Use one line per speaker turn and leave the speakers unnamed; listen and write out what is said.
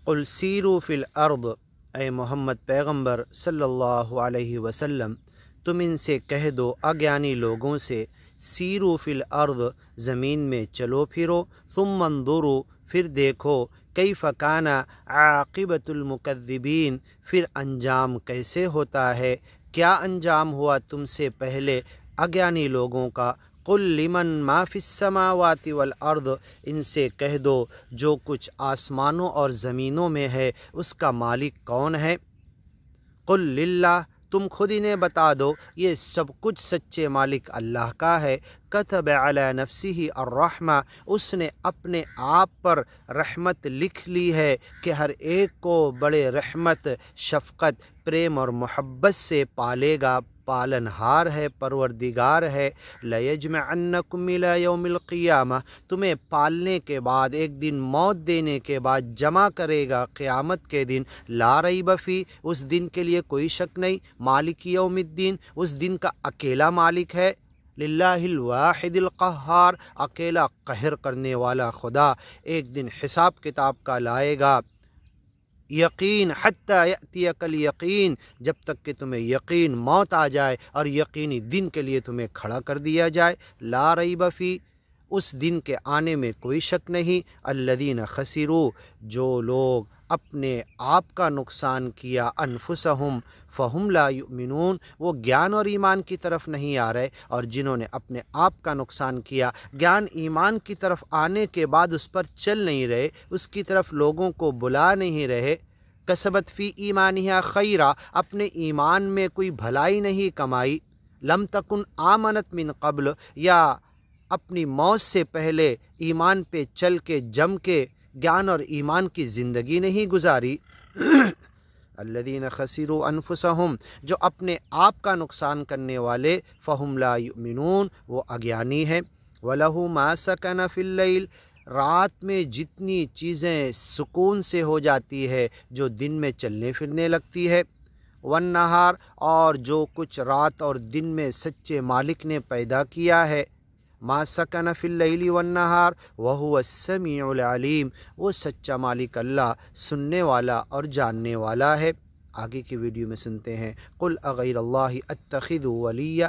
قل سیروا فی الارض، اے محمد پیغمبر صلی اللہ علیہ وسلم تم ان سے کہہ دو اگیانی لوگوں سے، سیروا فی الارض زمین میں چلو پھرو، ثم انظروا پھر دیکھو، کیف کان عاقبۃ المکذبین پھر انجام کیسے ہوتا ہے، کیا انجام ہوا تم سے پہلے اگیانی لوگوں کا۔ قل لمن ما فی السماوات والارض، ان سے کہہ دو جو کچھ آسمانوں اور زمینوں میں ہے اس کا مالک کون ہے۔ قل للہ، تم خود انہیں بتا دو یہ سب کچھ سچے مالک اللہ کا ہے۔ کتب علی نفسہ الرحمہ، اس نے اپنے آپ پر رحمت لکھ لی ہے کہ ہر ایک کو بڑے رحمت، شفقت، پریم اور محبت سے پالے گا، پالنہار ہے، پروردگار ہے۔ لَيَجْمَعَنَّكُمْ إِلَى يَوْمِ الْقِيَامَةِ، تمہیں پالنے کے بعد ایک دن موت دینے کے بعد جمع کرے گا قیامت کے دن۔ لا ریب فیہ، اس دن کے لیے کوئی شک نہیں۔ مالک یوم الدین، اس دن کا اکیلا مالک ہے۔ للہ الواحد القہار، اکیلا قہر کرنے والا خدا ایک دن حساب کتاب کا لائے گا۔ یقین حتی یأتیک الیقین، جب تک کہ تمہیں یقین موت آ جائے اور یقینی دن کے لیے تمہیں کھڑا کر دیا جائے۔ لا ریب فیہ، اس دن کے آنے میں کوئی شک نہیں۔ الذین خسروا، جو لوگ اپنے آپ کا نقصان کیا، انفسہم فہم لا یؤمنون، وہ گیان اور ایمان کی طرف نہیں آ رہے، اور جنہوں نے اپنے آپ کا نقصان کیا، گیان ایمان کی طرف آنے کے بعد اس پر چل نہیں رہے، اس کی طرف لوگوں کو بلا نہیں رہے۔ کسبت فی ایمانہا خیرا، اپنے ایمان میں کوئی بھلائی نہیں کمائی۔ لم تکن آمنت من قبل، یا اپنی موت سے پہلے ایمان پہ چل کے جم کے گیان اور ایمان کی زندگی نہیں گزاری۔ الذین خسروا انفسہم، جو اپنے آپ کا نقصان کرنے والے، فہم لا یؤمنون، وہ اگیانی ہے۔ وَلَهُ مَا سَكَنَ فِي اللَّيْلِ، رات میں جتنی چیزیں سکون سے ہو جاتی ہے جو دن میں چلنے پھرنے لگتی ہے۔ والنہار، اور جو کچھ رات اور دن میں سچے مالک نے پیدا کیا ہے۔ ما سکن فی اللیل والنہار وہو السمیع العلیم، وہ سچا مالک اللہ سننے والا اور جاننے والا ہے۔ آگے کی ویڈیو میں سنتے ہیں۔ قل اغیر اللہ اتخذ ولیہ،